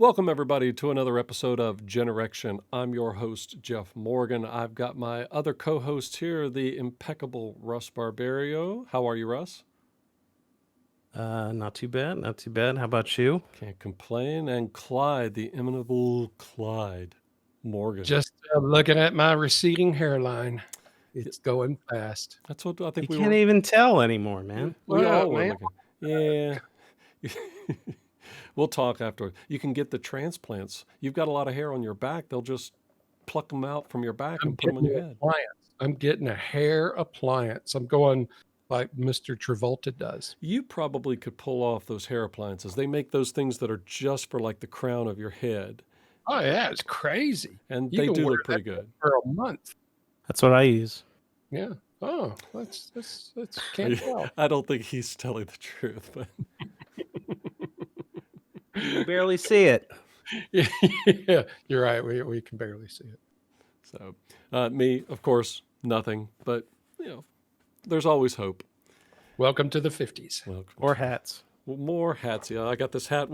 Welcome, everybody, to another episode of GenerXtion. I'm your host, Jeff Morgan. I've got my other co-host here, the impeccable Russ Barberio. How are you, Russ? Not too bad. Not too bad. How about you? Can't complain. And Clyde, the inimitable Clyde Morgan. Just looking at my receding hairline. It's going fast. That's what I think You can't even tell anymore, man. We all What were up, looking. Yeah. We'll talk after. You can get the transplants. You've got a lot of hair on your back. They'll just pluck them out from your back and put them on your head. I'm getting a hair appliance. I'm going like Mr. Travolta does. You probably could pull off those hair appliances. They make those things that are just for like the crown of your head. Oh yeah, it's crazy. And You they can do wear look pretty that good. for a month. That's what I use. Yeah. Oh, that's can't tell. I don't think he's telling the truth, but You barely see it. Yeah, you're right. We can barely see it. so me, of course, nothing. But there's always hope. Welcome to the 50s. Welcome. Or hats. Well, more hats. Yeah, I got this hat.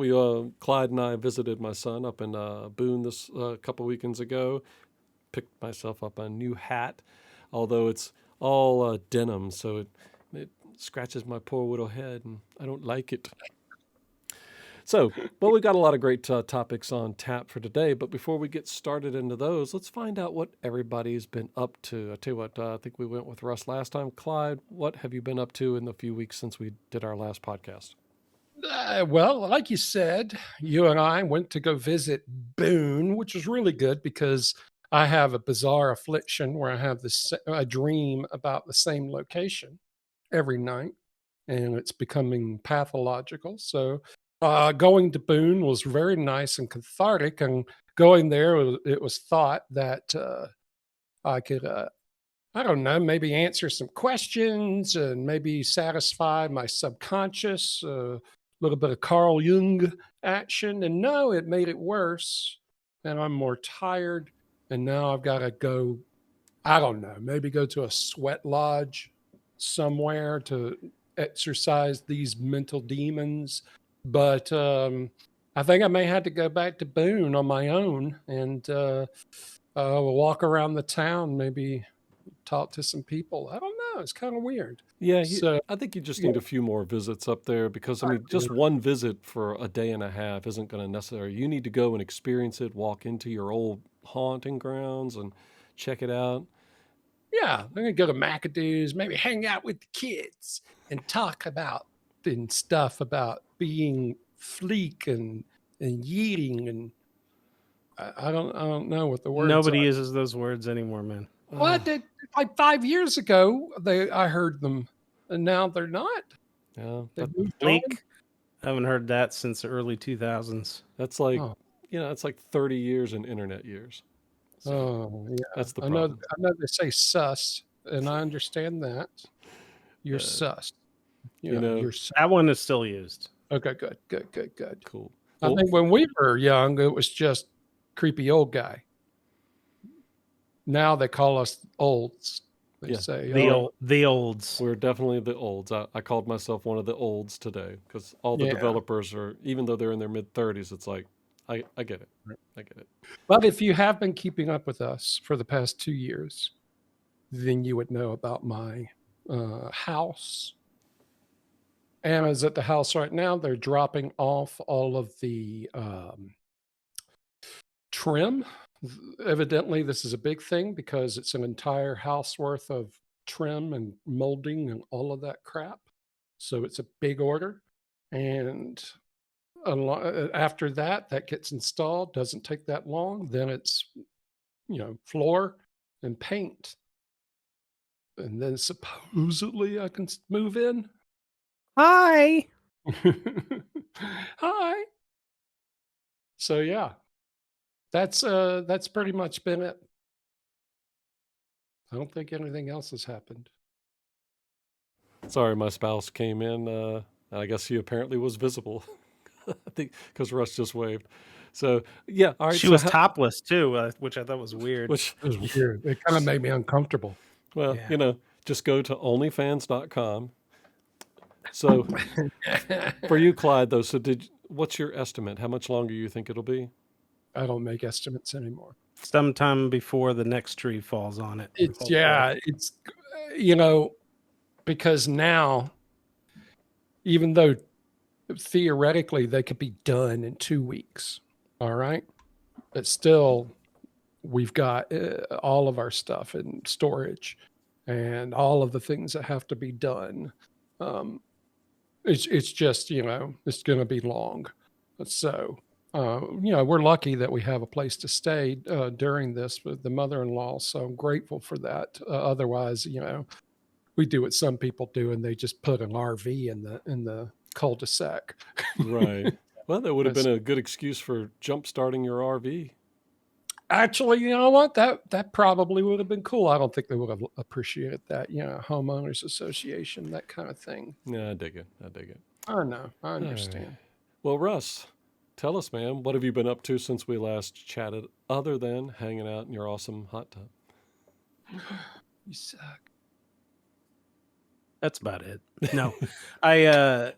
Clyde and I visited my son up in Boone this couple weekends ago. Picked myself up a new hat, although it's all denim, so it scratches my poor little head, and I don't like it. So, well, we've got a lot of great topics on tap for today, but before we get started into those, let's find out what everybody's been up to. I tell you what, I think we went with Russ last time. Clyde, what have you been up to in the few weeks since we did our last podcast? Well, like you said, you and I went to go visit Boone, which was really good because I have a bizarre affliction where I have a dream about the same location every night, and it's becoming pathological. So going to Boone was very nice and cathartic. And going there, it was thought that I could, I don't know, maybe answer some questions and maybe satisfy my subconscious. Little bit of Carl Jung action, and no, it made it worse. And I'm more tired, and now I've got to go. I don't know, maybe go to a sweat lodge somewhere to exercise these mental demons. But I think I may have to go back to Boone on my own and walk around the town, maybe talk to some people. I don't know. It's kind of weird. Yeah, So I think you just need a few more visits up there because, I mean, just one visit for a day and a half isn't going to necessarily. You need to go and experience it, walk into your old haunting grounds and check it out. yeah, I'm gonna go to McAdoo's, maybe hang out with the kids and talk about and stuff about being fleek and yeeting and I don't know what the words Nobody are. uses those words anymore, man. What did like 5 years ago I heard them and now they're not. Yeah, They that, moved on. Bleak. I haven't heard that since the early 2000s. that's like, Oh. it's like 30 years in internet years. So Oh yeah. that's the I know problem. they say sus, and I understand that. You're sus. you know- you're sus. That one is still used. Okay, good. Cool. I Well, think when we were young, it was just creepy old guy. Now they call us olds. They Yeah. say The olds. we're definitely the olds. I called myself one of the olds today because all the Yeah. developers are, even though they're in their mid-30s, it's like, I get it. I get it. But if you have been keeping up with us for the past 2 years, then you would know about my house. Anna's at the house right now. They're dropping off all of the trim. Evidently, this is a big thing because it's an entire house worth of trim and molding and all of that crap. So it's a big order. And after that gets installed, doesn't take that long. Then it's, floor and paint. And then supposedly I can move in. Hi. Hi. So yeah, that's pretty much been it. I don't think anything else has happened. Sorry, my spouse came in. And I guess he apparently was visible. I think because Russ just waved. So yeah, all right. She so was topless too, which I thought was weird. Which It was weird. It kind of made me uncomfortable. well, Yeah. just go to onlyfans.com. So for you, Clyde, though, so what's your estimate? How much longer you think it'll be? I don't make estimates anymore. Sometime before the next tree falls on it. It's hopefully. yeah, it's because now, even though theoretically they could be done in 2 weeks, all right, but still we've got all of our stuff in storage and all of the things that have to be done. It's just it's going to be long. So we're lucky that we have a place to stay during this with the mother-in-law. So I'm grateful for that. Otherwise, we do what some people do, and they just put an RV in the cul-de-sac. Right. Well, that would have That's- been a good excuse for jump starting your RV. Actually, you know what? That probably would have been cool. I don't think they would have appreciated that. Homeowners association, that kind of thing. Yeah, I dig it. I dig it. I know. I All right. understand. Well, Russ, tell us, man, what have you been up to since we last chatted, other than hanging out in your awesome hot tub? You suck. That's about it. No, I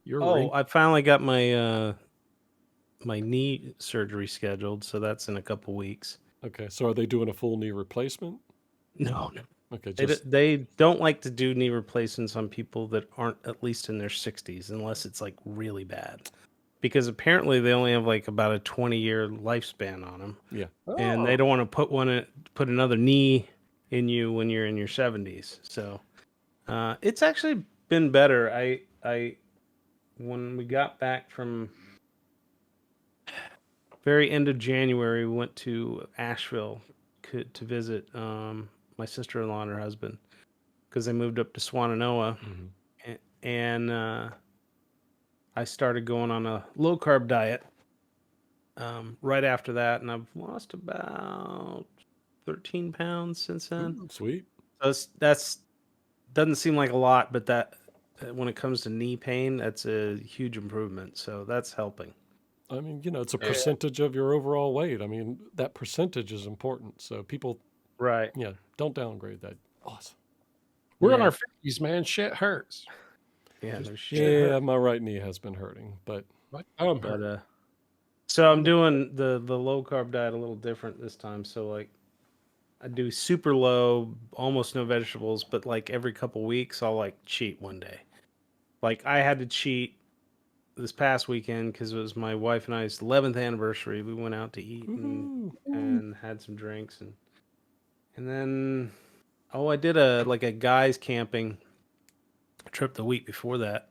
You're I finally got my my knee surgery scheduled, so that's in a couple weeks. Okay, so are they doing a full knee replacement? No, Okay, they don't like to do knee replacements on people that aren't at least in their 60s, unless it's like really bad, because apparently they only have like about a 20-year lifespan on them, yeah. and they don't want to put another knee in you when you're in your 70s. So it's actually been better. I when we got back from very end of January, we went to Asheville to visit my sister-in-law and her husband, because they moved up to Swannanoa, and I started going on a low-carb diet right after that, and I've lost about 13 pounds since then. Sweet. That's doesn't seem like a lot, but that when it comes to knee pain, that's a huge improvement. So that's helping. I mean, it's a percentage of your overall weight. I mean, that percentage is important. So people, Right. don't downgrade that. Awesome. We're in our 50s, man. Shit hurts. Yeah, Yeah, my right knee has been hurting, but so I'm doing the low carb diet a little different this time. So like I do super low, almost no vegetables, but like every couple weeks I'll like cheat one day. Like I had to cheat this past weekend because it was my wife and I's 11th anniversary. We went out to eat and had some drinks, and then I did a guys camping trip the week before that,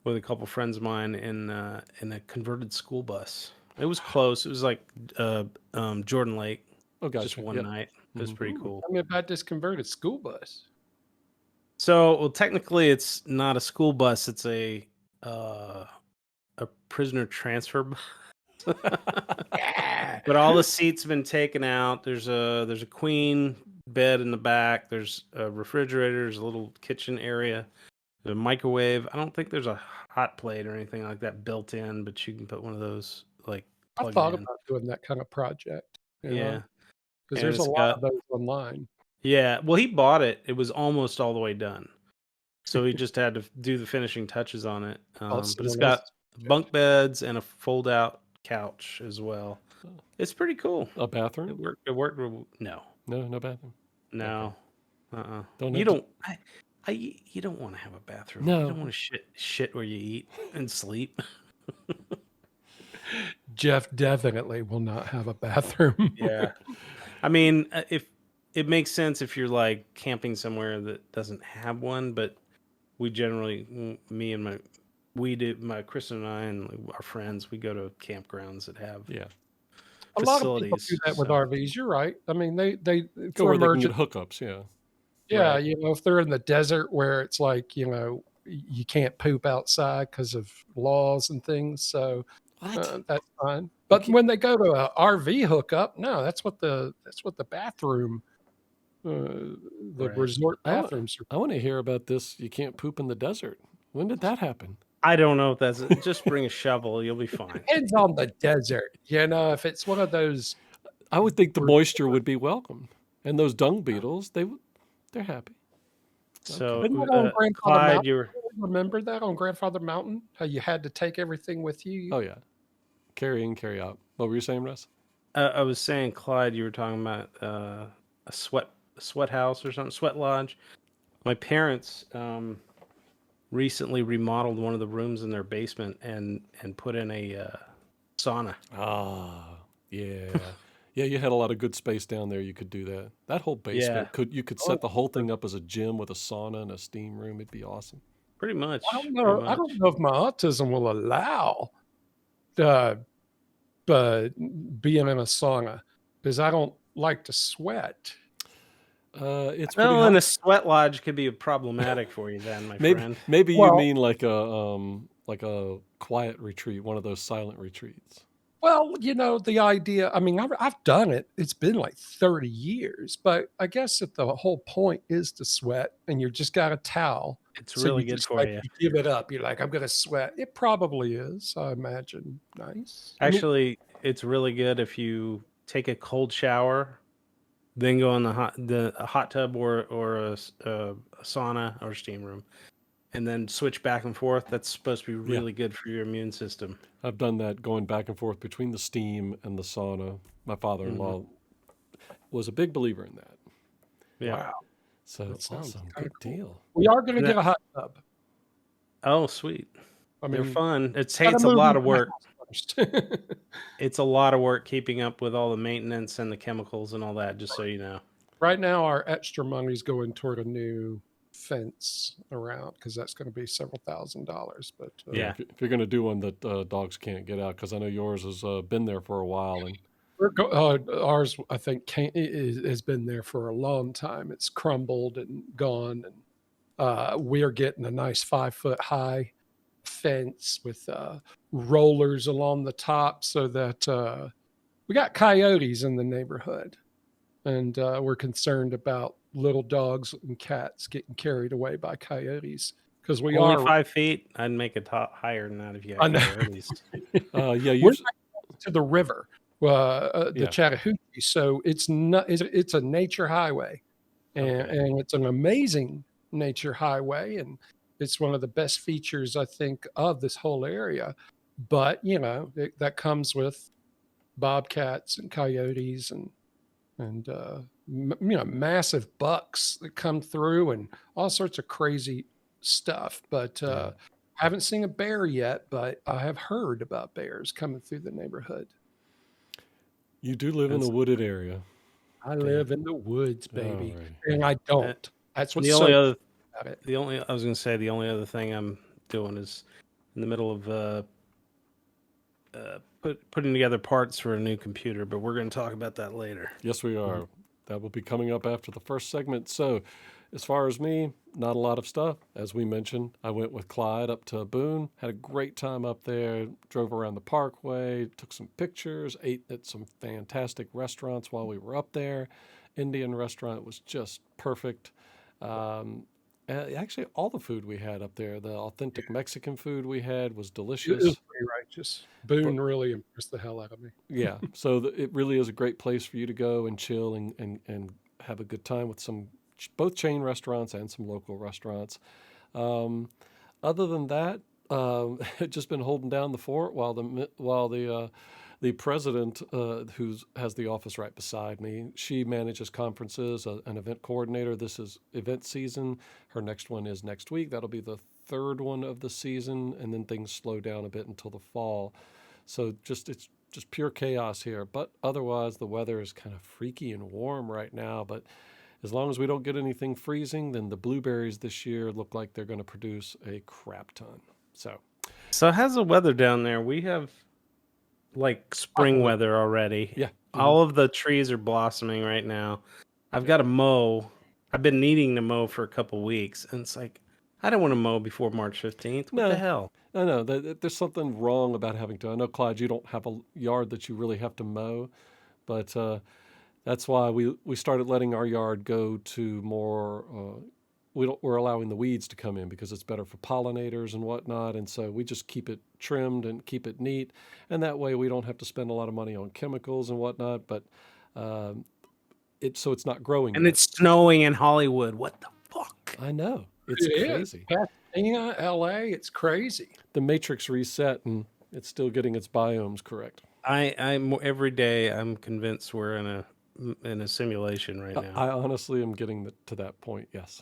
with a couple friends of mine in a converted school bus. It was close. It was like Jordan Lake. Oh, gotcha. Just one night. It was pretty cool. Tell me about this converted school bus. So, well, technically, it's not a school bus. It's a prisoner transfer bus. But all the seats have been taken out. There's a queen bed in the back. There's a refrigerator. There's a little kitchen area. There's a microwave. I don't think there's a hot plate or anything like that built in, but you can put one of those like. I thought about doing that kind of project. Yeah, because there's a lot of those online. Yeah, well, he bought it. It was almost all the way done, so he just had to do the finishing touches on it. But it's got bunk beds and a fold-out couch as well. It's pretty cool. A bathroom? It worked. No bathroom. No. Okay. You don't want to have a bathroom. No. You don't want to shit where you eat and sleep. Jeff definitely will not have a bathroom. Yeah. I mean, if it makes sense if you're like camping somewhere that doesn't have one, but we generally, Kristen and I and our friends, we go to campgrounds that have a lot of people do that with RVs. You're right. I mean, they go where they can get hookups. Yeah, right. If they're in the desert where it's like you can't poop outside because of laws and things, so that's fine. But when they go to a RV hookup, no, that's what the bathroom, the resort bathrooms are. I want to hear about this. You can't poop in the desert. When did that happen? I don't know if that's it. Just bring a shovel, you'll be fine. Depends on the desert, if it's one of those. I would think the moisture would be welcome, and those dung beetles, they're happy. So, Isn't that on Grandfather Clyde, Mountain? you're Remember that on Grandfather Mountain? How you had to take everything with you? Oh yeah, carry in, carry out. What were you saying, Russ? I was saying, Clyde, you were talking about a sweat house or something, sweat lodge. My parents recently remodeled one of the rooms in their basement and put in a sauna. Ah, yeah. Yeah, you had a lot of good space down there. You could do that. That whole Yeah, basement you could set the whole thing up as a gym with a sauna and a steam room. It'd be awesome. pretty much. I don't Pretty know. I don't much. know if my autism will allow uh, being in a sauna because I don't like to sweat. It's pretty Well, and hot. a sweat lodge could be problematic for you then, my Maybe friend. maybe you Well, mean like a quiet retreat, one of those silent retreats. well, the idea. I mean, I've done it. It's been like 30 years, but I guess that the whole point is to sweat, and you just got a towel. It's So really you good just for like you. you give it up. You're like, I'm gonna sweat. It probably is. I imagine. Nice. I mean, Actually, it's really good if you take a cold shower, then go in a hot tub or a sauna or steam room, and then switch back and forth. That's supposed to be Yeah, really good for your immune system. I've done that going back and forth between the steam and the sauna. My Hmm. father-in-law was a big believer in that. Yeah. wow, So that sounds awesome, kind good of cool. deal. We are gonna And get a hot tub. oh, sweet. I They're mean, fun. gotta It's a move lot into of the work. house first. It's a lot of work keeping up with all the maintenance and the chemicals and all that, just so you know. Right now, our extra money's going toward a new fence around because that's going to be several $1,000s. But Yeah, Yeah. if you're going to do one that dogs can't get out, because I know yours has been there for a while, and ours, I think, has been there for a long time. It's crumbled and gone, and we are getting a nice 5 foot high fence with rollers along the top, so that we got coyotes in the neighborhood, and we're concerned about little dogs and cats getting carried away by coyotes because we Only are. 5 feet. I'd make it higher than that if you I got know. coyotes. yeah, We're you've next to the river, the yeah, Chattahoochee, so it's not. It's a nature highway, and, Okay. and it's an amazing nature highway, and it's one of the best features I think of this whole area. But that comes with bobcats and coyotes and massive bucks that come through and all sorts of crazy stuff. But yeah. haven't seen a bear yet, but I have heard about bears coming through the neighborhood. You do live in a That's wooded area. I yeah. live in the woods, All baby, right. and I Uh, don't. That's what's the so only other about it. I was gonna say the only other thing I'm doing is in the middle of putting together parts for a new computer, but we're gonna talk about that later. Yes, we Mhm. are. That will be coming up after the first segment. So, as far as me, not a lot of stuff. As we mentioned, I went with Clyde up to Boone, had a great time up there, drove around the parkway, took some pictures, ate at some fantastic restaurants while we were up there. Indian restaurant was just perfect. Um, actually, all the food we had up there, the authentic Mexican food we had was It is delicious. pretty righteous. But Boone really impressed the hell out of me. yeah, so it really is a great place for you to go and chill and have a good time with some both chain restaurants and some local restaurants. Um, other than that, just been holding down the fort while the president, who has the office right beside me, she manages conferences, an event coordinator. This is event season. Her next one is next week. That'll be the third one of the season, and then things slow down a bit until the fall. So it's just pure chaos here. But otherwise, the weather is kind of freaky and warm right now. But as long as we don't get anything freezing, then the blueberries this year look like they're going to produce a crap ton. So how's the weather down there? We have like Hot spring boy. weather already. Yeah. All of the trees are blossoming right now. I've got to mow. I've been needing to mow for a couple weeks, and it's like I don't want to mow before March 15th. What the No, hell? I know there's something wrong about having to. I know, Clyde, you don't have a yard that you really have to mow, but that's why we started letting our yard go to more. We're allowing the weeds to come in because it's better for pollinators and whatnot, and so we just keep it trimmed and keep it neat, and that way we don't have to spend a lot of money on chemicals and whatnot. But um, it's not growing And yet. it's snowing in Hollywood. What the fuck? I know. It's It is. crazy. Pasadena, LA, it's crazy. The Matrix reset, and it's still getting its biomes correct. I'm every day. I'm convinced we're in a simulation right now. I honestly am getting to that point. Yes.